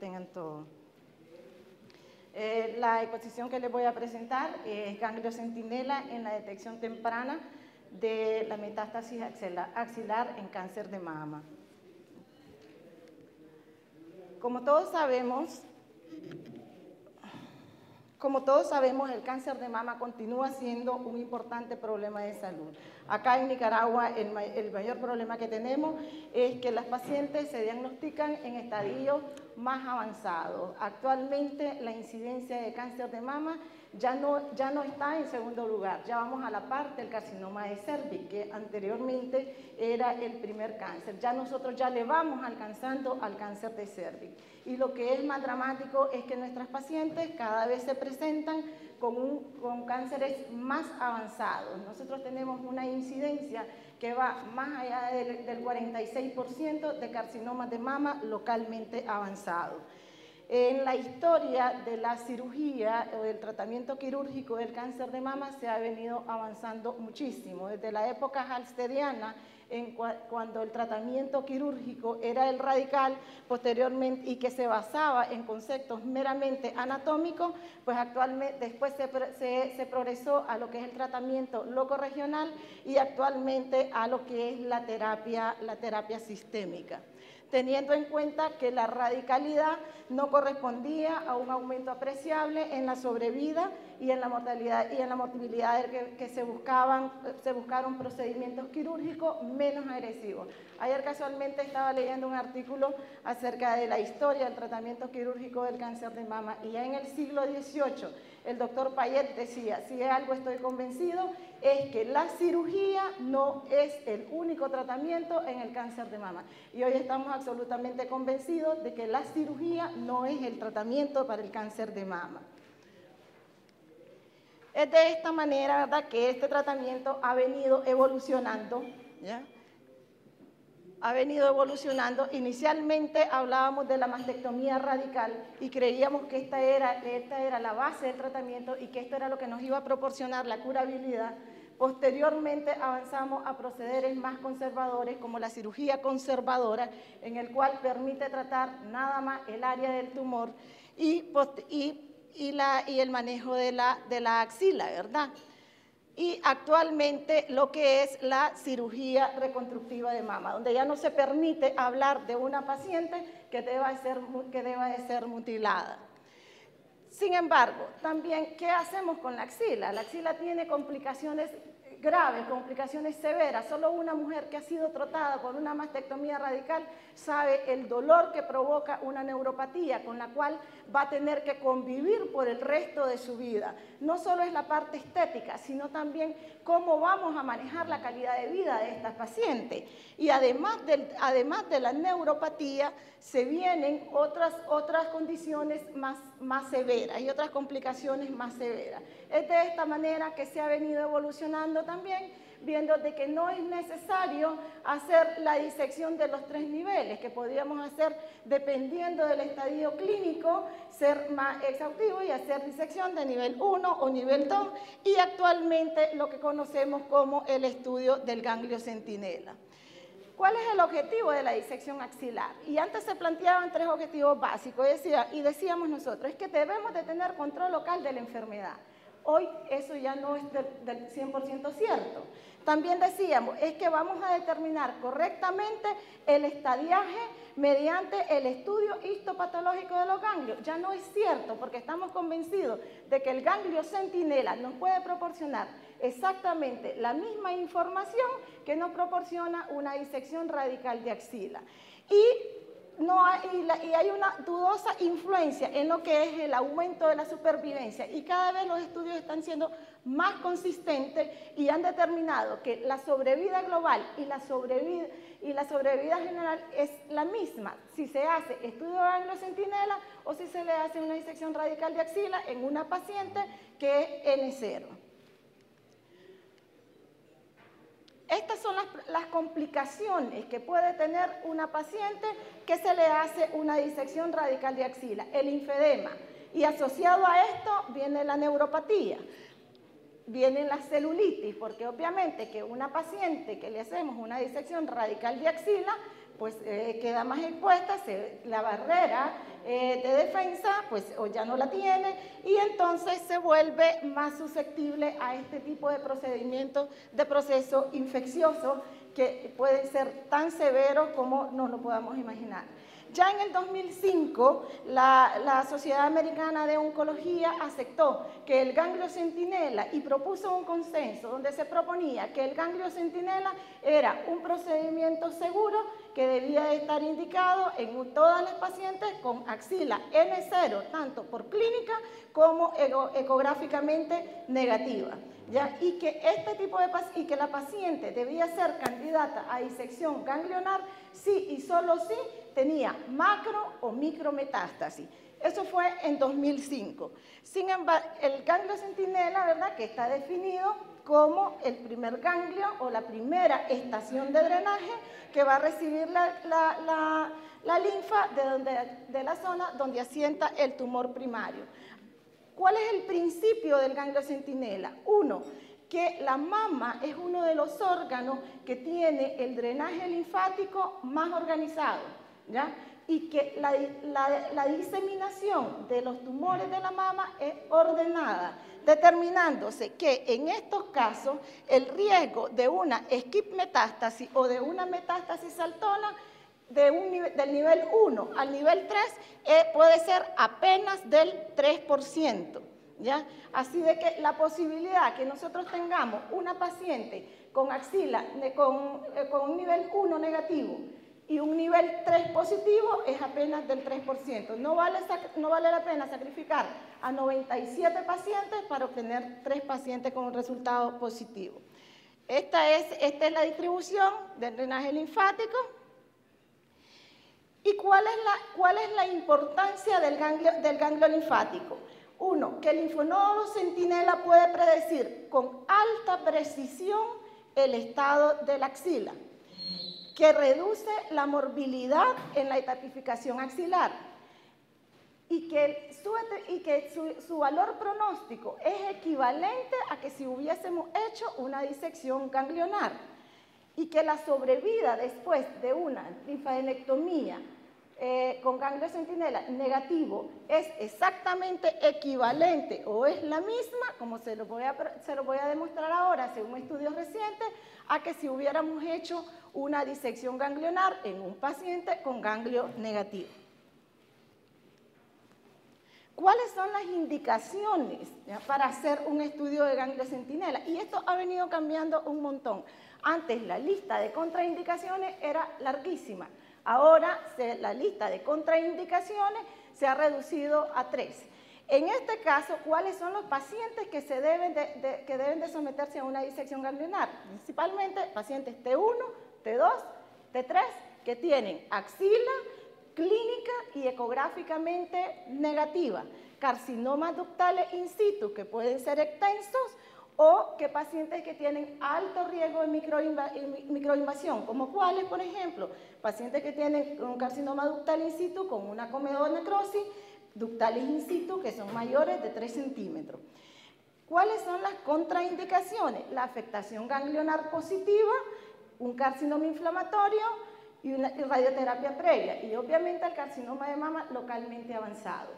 tengan todo. La exposición que les voy a presentar es ganglio centinela en la detección temprana de la metástasis axilar en cáncer de mama. Como todos sabemos, el cáncer de mama continúa siendo un importante problema de salud. Acá en Nicaragua el mayor problema que tenemos es que las pacientes se diagnostican en estadios más avanzados. Actualmente la incidencia de cáncer de mama ya no está en segundo lugar, ya vamos a la par del carcinoma de cervix, que anteriormente era el primer cáncer. Ya nosotros ya le vamos alcanzando al cáncer de cervix. Y lo que es más dramático es que nuestras pacientes cada vez se presentan con cánceres más avanzados. Nosotros tenemos una incidencia que va más allá del 46% de carcinomas de mama localmente avanzados. En la historia de la cirugía o del tratamiento quirúrgico del cáncer de mama se ha venido avanzando muchísimo. Desde la época halsteriana, cuando el tratamiento quirúrgico era el radical, posteriormente, y que se basaba en conceptos meramente anatómicos, pues actualmente después se progresó a lo que es el tratamiento locorregional y actualmente a lo que es la terapia sistémica, teniendo en cuenta que la radicalidad no correspondía a un aumento apreciable en la sobrevida y en la mortalidad y en la morbilidad que se buscaron procedimientos quirúrgicos menos agresivos. Ayer casualmente estaba leyendo un artículo acerca de la historia del tratamiento quirúrgico del cáncer de mama y ya en el siglo XVIII el doctor Payet decía, si de algo estoy convencido es que la cirugía no es el único tratamiento en el cáncer de mama. Y hoy estamos absolutamente convencidos de que la cirugía no es el tratamiento para el cáncer de mama. Es de esta manera, ¿verdad?, que este tratamiento ha venido evolucionando, ¿ya? Ha venido evolucionando. Inicialmente hablábamos de la mastectomía radical y creíamos que esta era la base del tratamiento y que esto era lo que nos iba a proporcionar la curabilidad. Posteriormente avanzamos a procederes más conservadores como la cirugía conservadora, en el cual permite tratar nada más el área del tumor y el manejo de la axila, ¿verdad? Y actualmente lo que es la cirugía reconstructiva de mama, donde ya no se permite hablar de una paciente que deba de ser mutilada. Sin embargo, también, ¿qué hacemos con la axila? La axila tiene complicaciones graves, complicaciones severas. Solo una mujer que ha sido tratada con una mastectomía radical sabe el dolor que provoca una neuropatía con la cual va a tener que convivir por el resto de su vida. No solo es la parte estética, sino también cómo vamos a manejar la calidad de vida de esta paciente. Y además de la neuropatía, se vienen otras condiciones más severas y otras complicaciones más severas. Es de esta manera que se ha venido evolucionando también, viendo de que no es necesario hacer la disección de los 3 niveles, que podríamos hacer dependiendo del estadio clínico, ser más exhaustivo y hacer disección de nivel 1 o nivel 2, y actualmente lo que conocemos como el estudio del ganglio centinela. ¿Cuál es el objetivo de la disección axilar? Y antes se planteaban 3 objetivos básicos, y decíamos nosotros, es que debemos de tener control local de la enfermedad. Hoy eso ya no es del 100% cierto. También decíamos, es que vamos a determinar correctamente el estadiaje mediante el estudio histopatológico de los ganglios. Ya no es cierto, porque estamos convencidos de que el ganglio centinela nos puede proporcionar exactamente la misma información que nos proporciona una disección radical de axila. Y hay una dudosa influencia en lo que es el aumento de la supervivencia, y cada vez los estudios están siendo más consistentes y han determinado que la sobrevida global y la sobrevida general es la misma si se hace estudio de ganglio centinela o si se le hace una disección radical de axila en una paciente que es N0. Estas son las complicaciones que puede tener una paciente que se le hace una disección radical de axila, el linfedema, y asociado a esto viene la neuropatía, viene la celulitis, porque obviamente que una paciente que le hacemos una disección radical de axila pues queda más expuesta, la barrera de defensa pues o ya no la tiene y entonces se vuelve más susceptible a este tipo de procedimientos de proceso infeccioso que pueden ser tan severos como nos lo podamos imaginar. Ya en el 2005, la Sociedad Americana de Oncología aceptó que el ganglio centinela y propuso un consenso donde se proponía que el ganglio centinela era un procedimiento seguro que debía estar indicado en todas las pacientes con axila N0, tanto por clínica como ecográficamente negativa. ¿Ya? Y que la paciente debía ser candidata a disección ganglionar si y solo si tenía macro o micrometástasis. Eso fue en 2005. Sin embargo, el ganglio centinela, ¿verdad?, que está definido como el primer ganglio o la primera estación de drenaje que va a recibir la linfa de la zona donde asienta el tumor primario. ¿Cuál es el principio del ganglio centinela? Uno, que la mama es uno de los órganos que tiene el drenaje linfático más organizado, ¿ya? Y que la diseminación de los tumores de la mama es ordenada, determinándose que en estos casos el riesgo de una skip metástasis o de una metástasis saltona del nivel 1 al nivel 3 puede ser apenas del 3%. ¿Ya? Así de que la posibilidad que nosotros tengamos una paciente con axila con un nivel 1 negativo y un nivel 3 positivo es apenas del 3%. No vale la pena sacrificar a 97 pacientes para obtener 3 pacientes con un resultado positivo. Esta es la distribución del drenaje linfático. ¿Y cuál es la importancia del ganglio linfático? Uno, que el linfonodo centinela puede predecir con alta precisión el estado de la axila, que reduce la morbilidad en la etapificación axilar y que su valor pronóstico es equivalente a que si hubiésemos hecho una disección ganglionar y que la sobrevida después de una linfadenectomía con ganglio centinela negativo es exactamente equivalente o es la misma, como se lo voy a demostrar ahora según estudios recientes, a que si hubiéramos hecho una disección ganglionar en un paciente con ganglio negativo. ¿Cuáles son las indicaciones para hacer un estudio de ganglio centinela? Y esto ha venido cambiando un montón. Antes la lista de contraindicaciones era larguísima. Ahora la lista de contraindicaciones se ha reducido a 3. En este caso, ¿cuáles son los pacientes que deben de someterse a una disección ganglionar? Principalmente pacientes T1, T2, T3, que tienen axila clínica y ecográficamente negativa, carcinomas ductales in situ que pueden ser extensos o que pacientes que tienen alto riesgo de microinvasión, como cuáles, por ejemplo, pacientes que tienen un carcinoma ductal in situ con una comedonecrosis, ductales in situ que son mayores de 3 centímetros. ¿Cuáles son las contraindicaciones? La afectación ganglionar positiva, un carcinoma inflamatorio y radioterapia previa, y obviamente el carcinoma de mama localmente avanzado.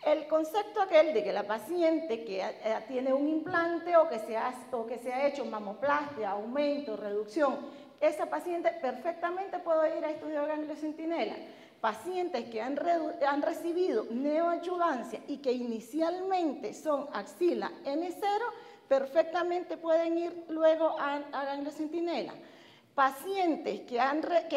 El concepto aquel de que la paciente que tiene un implante o que se ha hecho mamoplastia, aumento, reducción, esa paciente perfectamente puede ir a estudio de ganglio centinela. Pacientes que han recibido neoadjuvancia y que inicialmente son axila N0, perfectamente pueden ir luego a ganglio centinela. Pacientes que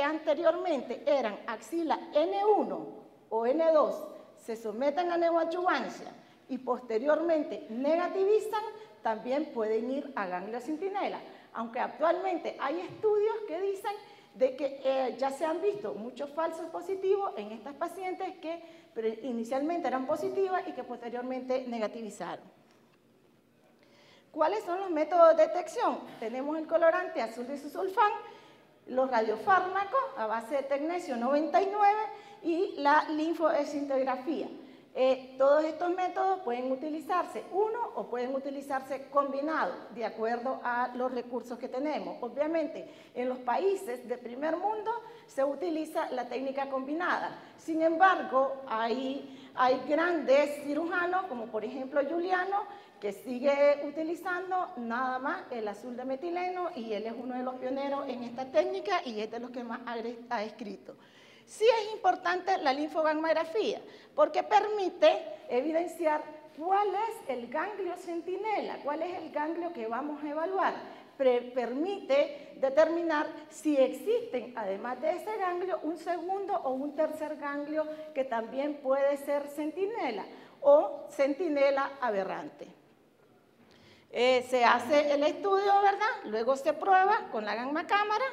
anteriormente eran axila N1 o N2, se someten a neoadjuvancia y posteriormente negativizan, también pueden ir a ganglio centinela. Aunque actualmente hay estudios que dicen de que ya se han visto muchos falsos positivos en estas pacientes que inicialmente eran positivas y que posteriormente negativizaron. ¿Cuáles son los métodos de detección? Tenemos el colorante azul disulfán, los radiofármacos a base de tecnesio 99 y la linfoescintigrafía. Todos estos métodos pueden utilizarse uno o pueden utilizarse combinados, de acuerdo a los recursos que tenemos. Obviamente, en los países de primer mundo se utiliza la técnica combinada. Sin embargo, hay grandes cirujanos, como por ejemplo Giuliano, que sigue utilizando nada más el azul de metileno, y él es uno de los pioneros en esta técnica y es de los que más ha escrito. Sí es importante la linfogamografía, porque permite evidenciar cuál es el ganglio centinela, cuál es el ganglio que vamos a evaluar. Permite determinar si existen, además de ese ganglio, un segundo o un tercer ganglio que también puede ser centinela o centinela aberrante. Se hace el estudio, ¿verdad? Luego se prueba con la gamma cámara.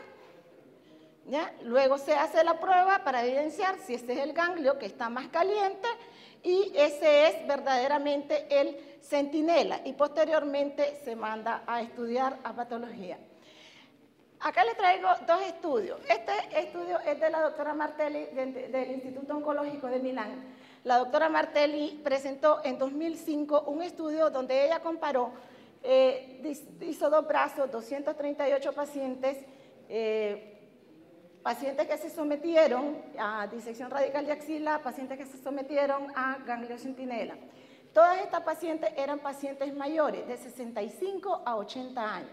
¿Ya? Luego se hace la prueba para evidenciar si ese es el ganglio que está más caliente y ese es verdaderamente el centinela, y posteriormente se manda a estudiar a patología. Acá le traigo dos estudios. Este estudio es de la doctora Martelli del Instituto Oncológico de Milán. La doctora Martelli presentó en 2005 un estudio donde ella comparó, hizo dos brazos, 238 pacientes, pacientes que se sometieron a disección radical de axila, pacientes que se sometieron a ganglio centinela. Todas estas pacientes eran pacientes mayores, de 65 a 80 años.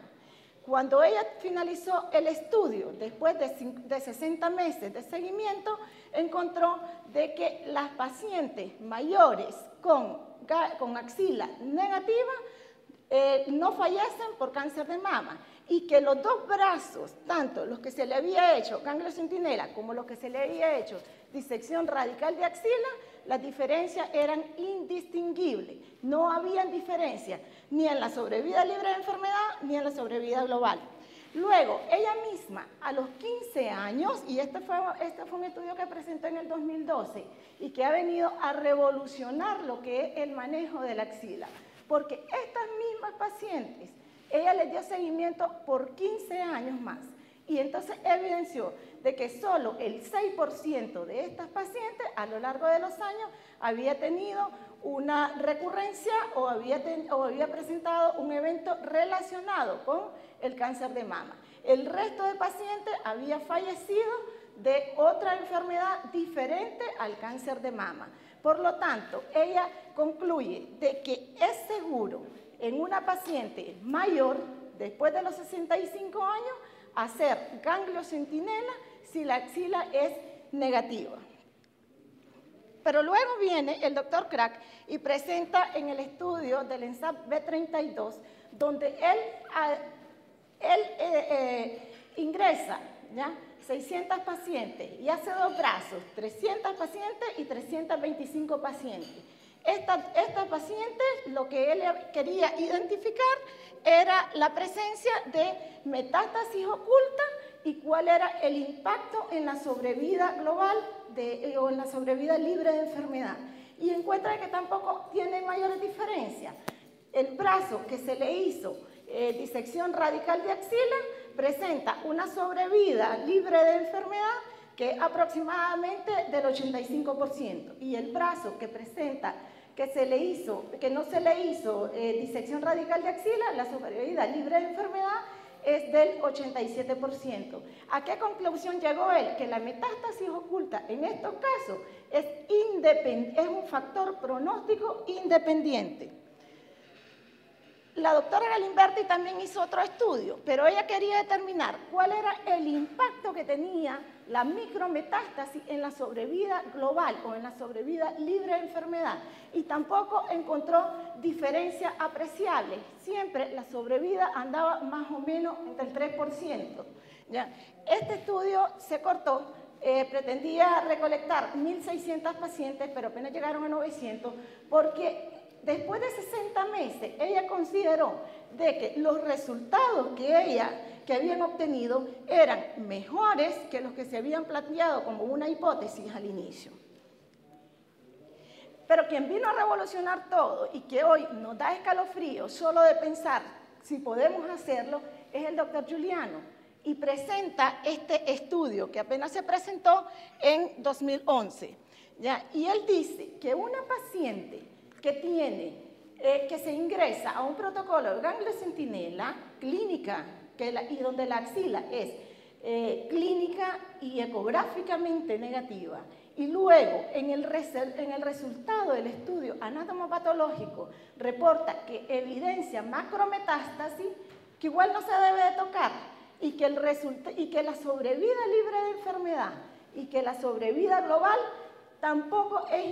Cuando ella finalizó el estudio, después de 60 meses de seguimiento, encontró de que las pacientes mayores con axila negativa no fallecen por cáncer de mama, y que los dos brazos, tanto los que se le había hecho ganglio centinela como los que se le había hecho disección radical de axila, las diferencias eran indistinguibles. No había diferencia ni en la sobrevida libre de enfermedad ni en la sobrevida global. Luego, ella misma, a los 15 años, y este fue un estudio que presentó en el 2012 y que ha venido a revolucionar lo que es el manejo de la axila, porque estas mismas pacientes, ella les dio seguimiento por 15 años más, y entonces evidenció de que solo el 6% de estas pacientes a lo largo de los años había tenido una recurrencia o había presentado un evento relacionado con el cáncer de mama. El resto de pacientes había fallecido de otra enfermedad diferente al cáncer de mama. Por lo tanto, ella concluye de que es seguro en una paciente mayor, después de los 65 años, hacer ganglio centinela si la axila es negativa. Pero luego viene el doctor Crack y presenta en el estudio del ENSAP B32, donde él ingresa, ¿ya?, 600 pacientes y hace dos brazos, 300 pacientes y 325 pacientes. Estas pacientes, lo que él quería identificar era la presencia de metástasis oculta y cuál era el impacto en la sobrevida global o en la sobrevida libre de enfermedad. Y encuentra que tampoco tiene mayores diferencias. El brazo que se le hizo disección radical de axila presenta una sobrevida libre de enfermedad que es aproximadamente del 85%, y el brazo que presenta que no se le hizo disección radical de axila, la sobrevida libre de enfermedad es del 87%. ¿A qué conclusión llegó él? Que la metástasis oculta en estos casos es un factor pronóstico independiente. La doctora Galimberti también hizo otro estudio, pero ella quería determinar cuál era el impacto que tenía la micrometástasis en la sobrevida global o en la sobrevida libre de enfermedad, y tampoco encontró diferencia apreciable. Siempre la sobrevida andaba más o menos entre el 3%. ¿Ya? Este estudio se cortó. Pretendía recolectar 1.600 pacientes, pero apenas llegaron a 900, porque después de 60 meses, ella consideró de que los resultados que habían obtenido eran mejores que los que se habían planteado como una hipótesis al inicio. Pero quien vino a revolucionar todo y que hoy nos da escalofrío solo de pensar si podemos hacerlo es el doctor Giuliano, y presenta este estudio que apenas se presentó en 2011. ¿ya? Y él dice que una paciente que tiene, que se ingresa a un protocolo de ganglio centinela clínica, y donde la axila es clínica y ecográficamente negativa, y luego en el resultado del estudio anatomopatológico reporta que evidencia macrometástasis, que igual no se debe de tocar, y que la sobrevida libre de enfermedad y que la sobrevida global tampoco es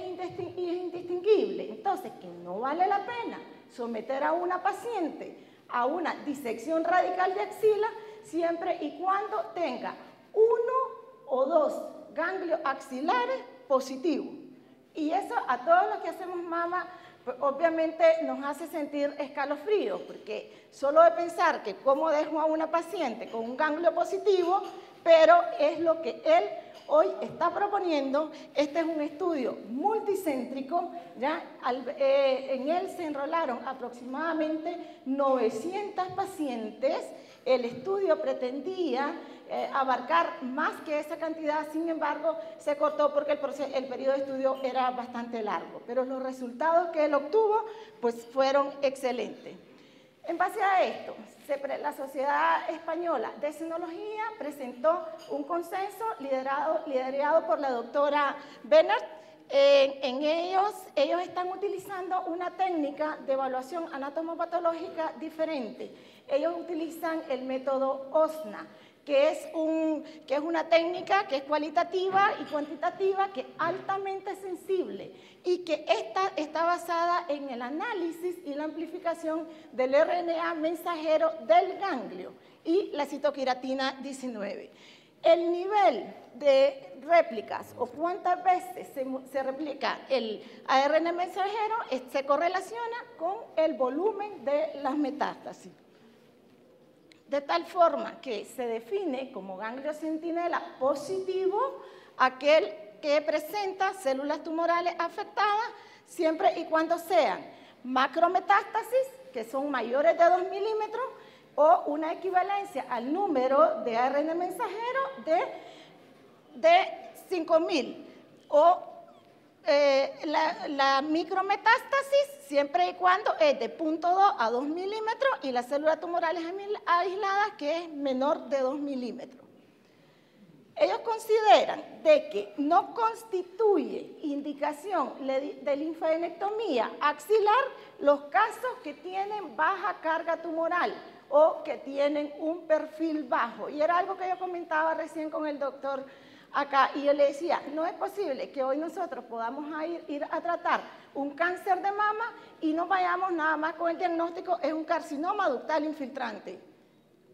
indistinguible. Entonces, que no vale la pena someter a una paciente a una disección radical de axila siempre y cuando tenga 1 o 2 ganglios axilares positivos. Y eso a todos los que hacemos mama, pues, obviamente nos hace sentir escalofríos, porque solo de pensar que cómo dejo a una paciente con un ganglio positivo, pero es lo que él hoy está proponiendo. Este es un estudio multicéntrico, ¿ya? En él se enrolaron aproximadamente 900 pacientes. El estudio pretendía abarcar más que esa cantidad, sin embargo, se cortó porque el periodo de estudio era bastante largo, pero los resultados que él obtuvo pues, fueron excelentes. En base a esto, la Española de Senología presentó un consenso liderado por la doctora Bennett. Ellos están utilizando una técnica de evaluación anatomopatológica diferente. Ellos utilizan el método OSNA, que es una técnica que es cualitativa y cuantitativa, que es altamente sensible y que está basada en el análisis y la amplificación del RNA mensajero del ganglio y la citoqueratina 19. El nivel de réplicas o cuántas veces se replica el ARN mensajero se correlaciona con el volumen de las metástasis. De tal forma que se define como ganglio centinela positivo aquel que presenta células tumorales afectadas siempre y cuando sean macrometástasis, que son mayores de 2 milímetros, o una equivalencia al número de ARN mensajero de 5.000, o la micrometástasis siempre y cuando es de 0.2 a 2 milímetros y las células tumorales aisladas que es menor de 2 milímetros. Ellos consideran de que no constituye indicación de linfadenectomía axilar los casos que tienen baja carga tumoral o que tienen un perfil bajo. Y era algo que yo comentaba recién con el doctor acá, y yo le decía, no es posible que hoy nosotros podamos ir a tratar un cáncer de mama y no vayamos nada más con el diagnóstico, es un carcinoma ductal infiltrante.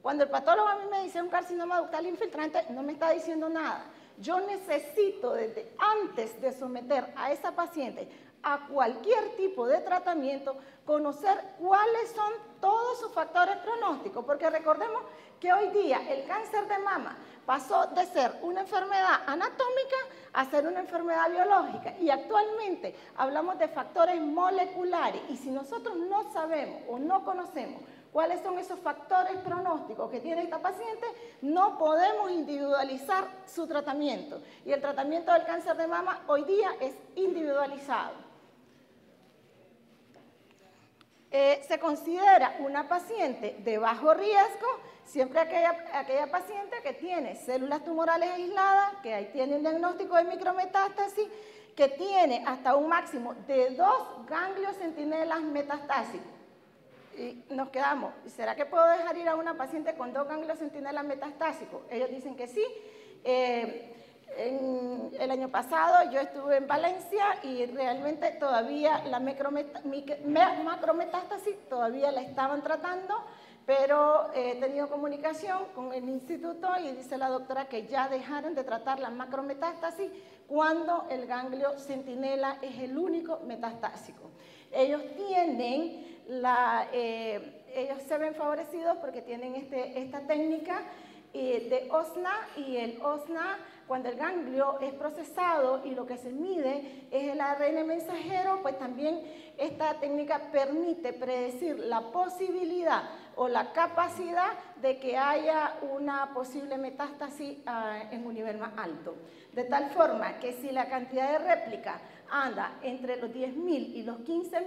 Cuando el patólogo a mí me dice un carcinoma ductal infiltrante, no me está diciendo nada. Yo necesito, desde antes de someter a esa paciente a cualquier tipo de tratamiento, conocer cuáles son todos sus factores pronósticos, porque recordemos que hoy día el cáncer de mama pasó de ser una enfermedad anatómica a ser una enfermedad biológica, y actualmente hablamos de factores moleculares, y si nosotros no sabemos o no conocemos cuáles son esos factores pronósticos que tiene esta paciente, no podemos individualizar su tratamiento, y el tratamiento del cáncer de mama hoy día es individualizado. Se considera una paciente de bajo riesgo siempre aquella paciente que tiene células tumorales aisladas, que ahí tiene un diagnóstico de micrometástasis, que tiene hasta un máximo de 2 ganglios centinelas metastásicos. Y nos quedamos, ¿será que puedo dejar ir a una paciente con 2 ganglios centinelas metastásicos? Ellos dicen que sí. El año pasado yo estuve en Valencia y realmente todavía la macrometástasis todavía la estaban tratando, pero he tenido comunicación con el instituto y dice la doctora que ya dejaron de tratar la macrometástasis cuando el ganglio centinela es el único metastásico. Ellos se ven favorecidos porque tienen esta técnica de OSNA, y el OSNA, cuando el ganglio es procesado y lo que se mide es el ARN mensajero, pues también esta técnica permite predecir la posibilidad o la capacidad de que haya una posible metástasis en un nivel más alto. De tal forma que si la cantidad de réplica anda entre los 10.000 y los 15.000,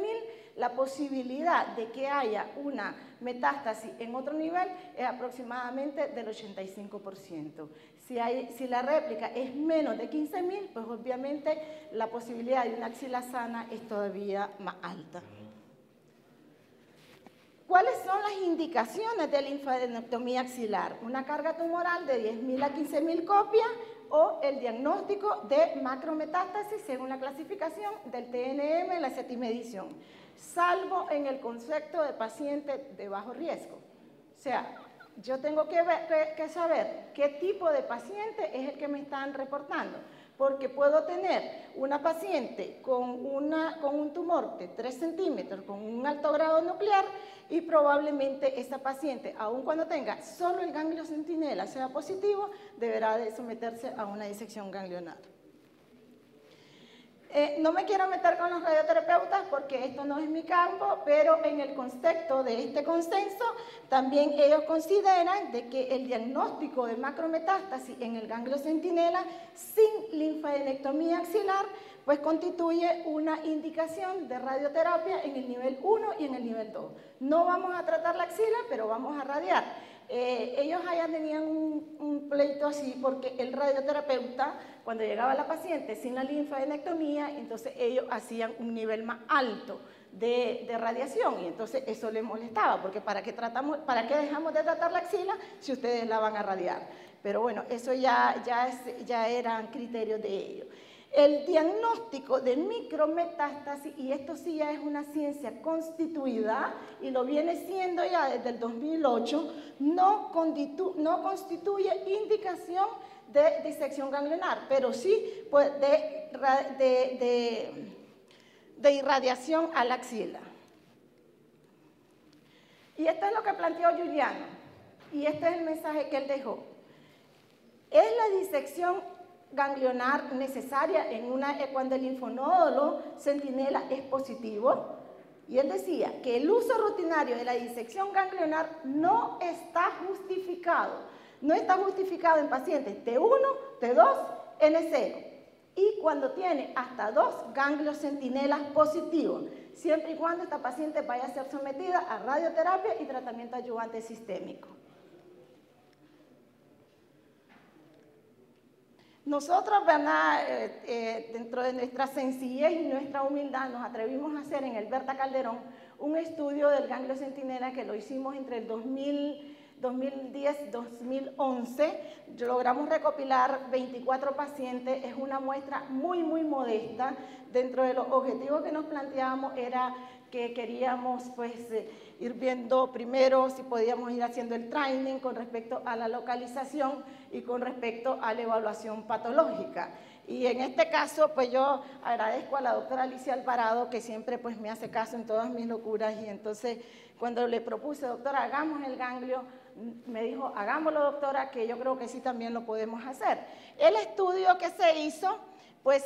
la posibilidad de que haya una metástasis en otro nivel es aproximadamente del 85%. Si la réplica es menos de 15.000, pues obviamente la posibilidad de una axila sana es todavía más alta. ¿Cuáles son las indicaciones de linfadenectomía axilar? Una carga tumoral de 10.000 a 15.000 copias o el diagnóstico de macrometástasis según la clasificación del TNM en la séptima edición, salvo en el concepto de paciente de bajo riesgo. O sea, yo tengo que saber qué tipo de paciente es el que me están reportando, porque puedo tener una paciente con un tumor de 3 centímetros, con un alto grado nuclear, y probablemente esa paciente, aun cuando tenga solo el ganglio centinela sea positivo, deberá de someterse a una disección ganglionar. No me quiero meter con los radioterapeutas porque esto no es mi campo, pero en el contexto de este consenso, también ellos consideran de que el diagnóstico de macrometástasis en el ganglio centinela sin linfadenectomía axilar, pues constituye una indicación de radioterapia en el nivel 1 y en el nivel 2. No vamos a tratar la axila, pero vamos a radiar. Ellos allá tenían un pleito así porque el radioterapeuta, cuando llegaba la paciente sin la linfadenectomía, entonces ellos hacían un nivel más alto de radiación y entonces eso les molestaba, porque ¿para qué dejamos de tratar la axila si ustedes la van a radiar? Pero bueno, eso ya eran criterios de ellos. El diagnóstico de micrometástasis, y esto sí ya es una ciencia constituida y lo viene siendo ya desde el 2008, no constituye indicación de disección ganglionar, pero sí pues, de irradiación a la axila. Y esto es lo que planteó Giuliano, y este es el mensaje que él dejó. Es la disección ganglionar necesaria cuando el linfonódulo centinela es positivo, y él decía que el uso rutinario de la disección ganglionar no está justificado en pacientes T1, T2, N0 y cuando tiene hasta 2 ganglios centinelas positivos, siempre y cuando esta paciente vaya a ser sometida a radioterapia y tratamiento adyuvante sistémico. Nosotros, ¿verdad? Dentro de nuestra sencillez y nuestra humildad, nos atrevimos a hacer en el Berta Calderón un estudio del ganglio centinela que lo hicimos entre el 2010-2011. Logramos recopilar 24 pacientes, es una muestra muy, muy modesta. Dentro de los objetivos que nos planteábamos era que queríamos pues, ir viendo primero si podíamos ir haciendo el training con respecto a la localización y con respecto a la evaluación patológica. Y en este caso, pues yo agradezco a la doctora Alicia Alvarado, que siempre pues me hace caso en todas mis locuras, y entonces cuando le propuse, doctora, hagamos el ganglio, me dijo, hagámoslo, doctora, que yo creo que sí también lo podemos hacer. El estudio que se hizo, pues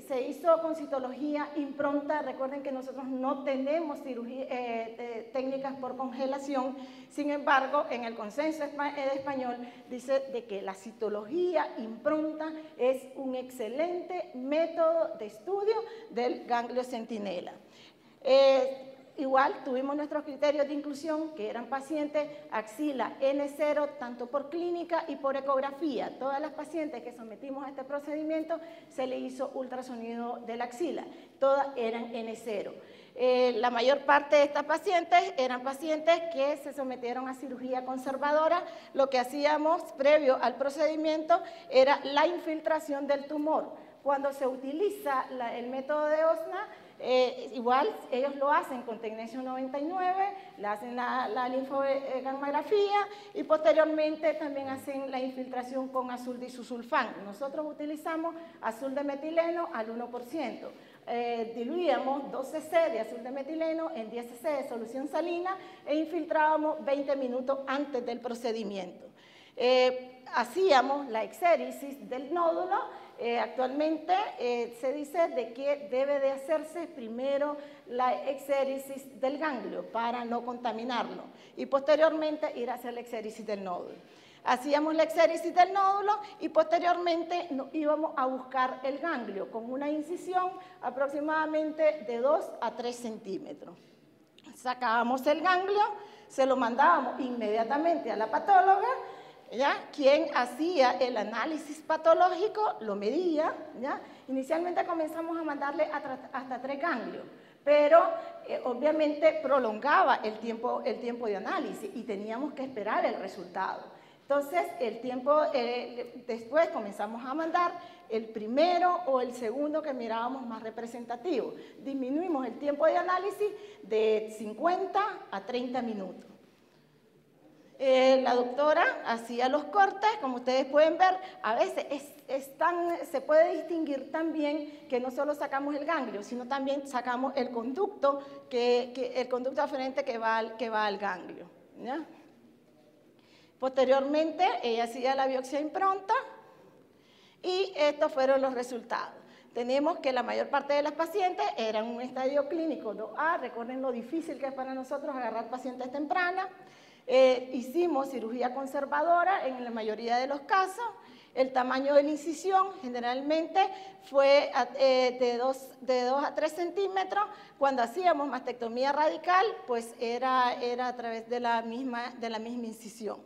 se hizo con citología impronta. Recuerden que nosotros no tenemos técnicas por congelación, sin embargo, en el consenso español dice de que la citología impronta es un excelente método de estudio del ganglio centinela. Igual tuvimos nuestros criterios de inclusión, que eran pacientes axila N0, tanto por clínica y por ecografía. Todas las pacientes que sometimos a este procedimiento se le hizo ultrasonido de la axila. Todas eran N0. La mayor parte de estas pacientes eran pacientes que se sometieron a cirugía conservadora. Lo que hacíamos previo al procedimiento era la infiltración del tumor. Cuando se utiliza el método de OSNA, igual ellos lo hacen con tecnesio 99, le hacen la linfogammografía y posteriormente también hacen la infiltración con azul disulfán. Nosotros utilizamos azul de metileno al 1%. Diluíamos 2 cc de azul de metileno en 10 cc de solución salina e infiltrábamos 20 minutos antes del procedimiento. Hacíamos la exéresis del nódulo Actualmente se dice de que debe de hacerse primero la exéresis del ganglio para no contaminarlo y posteriormente ir a hacer la exéresis del nódulo. Hacíamos la exéresis del nódulo y posteriormente íbamos a buscar el ganglio con una incisión aproximadamente de 2 a 3 centímetros. Sacábamos el ganglio, se lo mandábamos inmediatamente a la patóloga, ¿ya? Quien hacía el análisis patológico, lo medía, ¿ya? Inicialmente comenzamos a mandarle hasta 3 ganglios, pero obviamente prolongaba el tiempo de análisis y teníamos que esperar el resultado. Entonces, después comenzamos a mandar el primero o el segundo que mirábamos más representativo. Disminuimos el tiempo de análisis de 50 a 30 minutos. La doctora hacía los cortes, como ustedes pueden ver, a veces se puede distinguir también que no solo sacamos el ganglio, sino también sacamos el conducto, el conducto aferente que va al ganglio, ¿ya? Posteriormente, ella hacía la biopsia impronta y estos fueron los resultados. Tenemos que la mayor parte de las pacientes eran en un estadio clínico 2A, recuerden lo difícil que es para nosotros agarrar pacientes tempranas. Hicimos cirugía conservadora en la mayoría de los casos. El tamaño de la incisión generalmente fue de 2 a 3 centímetros. Cuando hacíamos mastectomía radical, pues era a través de la misma incisión,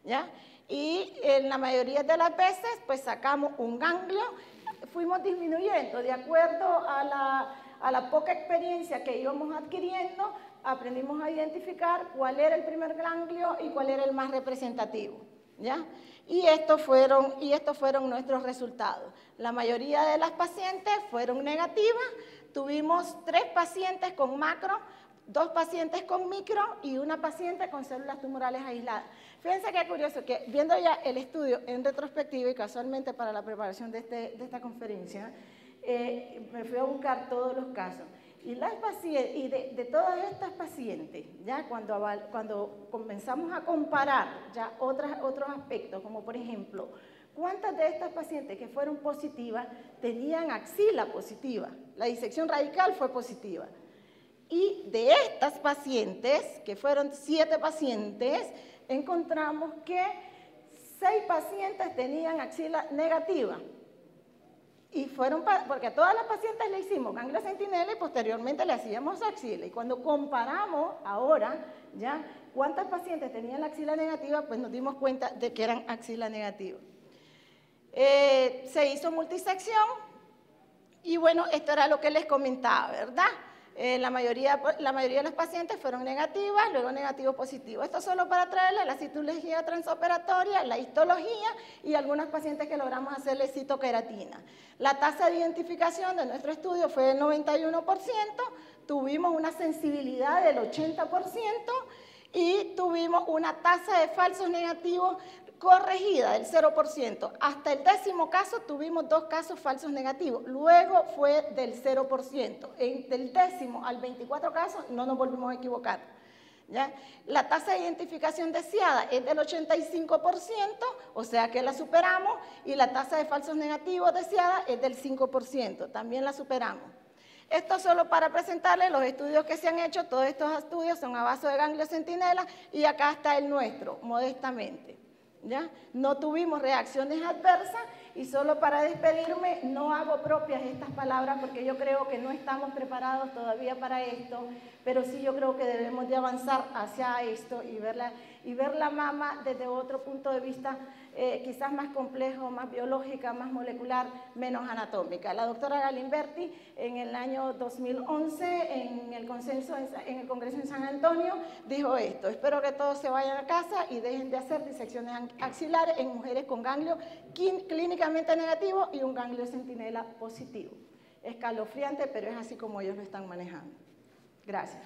¿ya? Y en la mayoría de las veces, pues sacamos un ganglio, fuimos disminuyendo de acuerdo a la poca experiencia que íbamos adquiriendo, aprendimos a identificar cuál era el primer ganglio y cuál era el más representativo, ¿ya? Y estos fueron nuestros resultados. La mayoría de las pacientes fueron negativas, tuvimos 3 pacientes con macro, 2 pacientes con micro y una paciente con células tumorales aisladas. Fíjense qué curioso, que viendo ya el estudio en retrospectiva y casualmente para la preparación de esta conferencia, me fui a buscar todos los casos. Y de todas estas pacientes, ya cuando comenzamos a comparar ya otros aspectos, como por ejemplo, ¿cuántas de estas pacientes que fueron positivas tenían axila positiva? La disección radical fue positiva. Y de estas pacientes, que fueron 7 pacientes, encontramos que 6 pacientes tenían axila negativa. Y fueron, porque a todas las pacientes le hicimos ganglio centinela y posteriormente le hacíamos axila. Y cuando comparamos ahora, ya, cuántas pacientes tenían la axila negativa, pues nos dimos cuenta de que eran axila negativa. Se hizo multisección y bueno, esto era lo que les comentaba, ¿verdad? La mayoría de las pacientes fueron negativas, luego negativo positivo. Esto solo para traerle la citología transoperatoria, la histología y algunas pacientes que logramos hacerle citoqueratina. La tasa de identificación de nuestro estudio fue del 91%, tuvimos una sensibilidad del 80% y tuvimos una tasa de falsos negativos corregida del 0%. Hasta el 10º caso tuvimos 2 casos falsos negativos, luego fue del 0%. Del 10º al 24 casos no nos volvimos a equivocar, ¿ya? La tasa de identificación deseada es del 85%, o sea que la superamos, y la tasa de falsos negativos deseada es del 5%, también la superamos. Esto solo para presentarles los estudios que se han hecho. Todos estos estudios son a base de ganglio centinela y acá está el nuestro, modestamente, ¿ya? No tuvimos reacciones adversas y solo para despedirme no hago propias estas palabras porque yo creo que no estamos preparados todavía para esto, pero sí yo creo que debemos de avanzar hacia esto y ver la mama desde otro punto de vista quizás más complejo, más biológica, más molecular, menos anatómica. La doctora Galimberti en el año 2011 en el Congreso en San Antonio dijo esto: espero que todos se vayan a casa y dejen de hacer disecciones axilares en mujeres con ganglio clínicamente negativo y un ganglio centinela positivo. Escalofriante, pero es así como ellos lo están manejando. Gracias.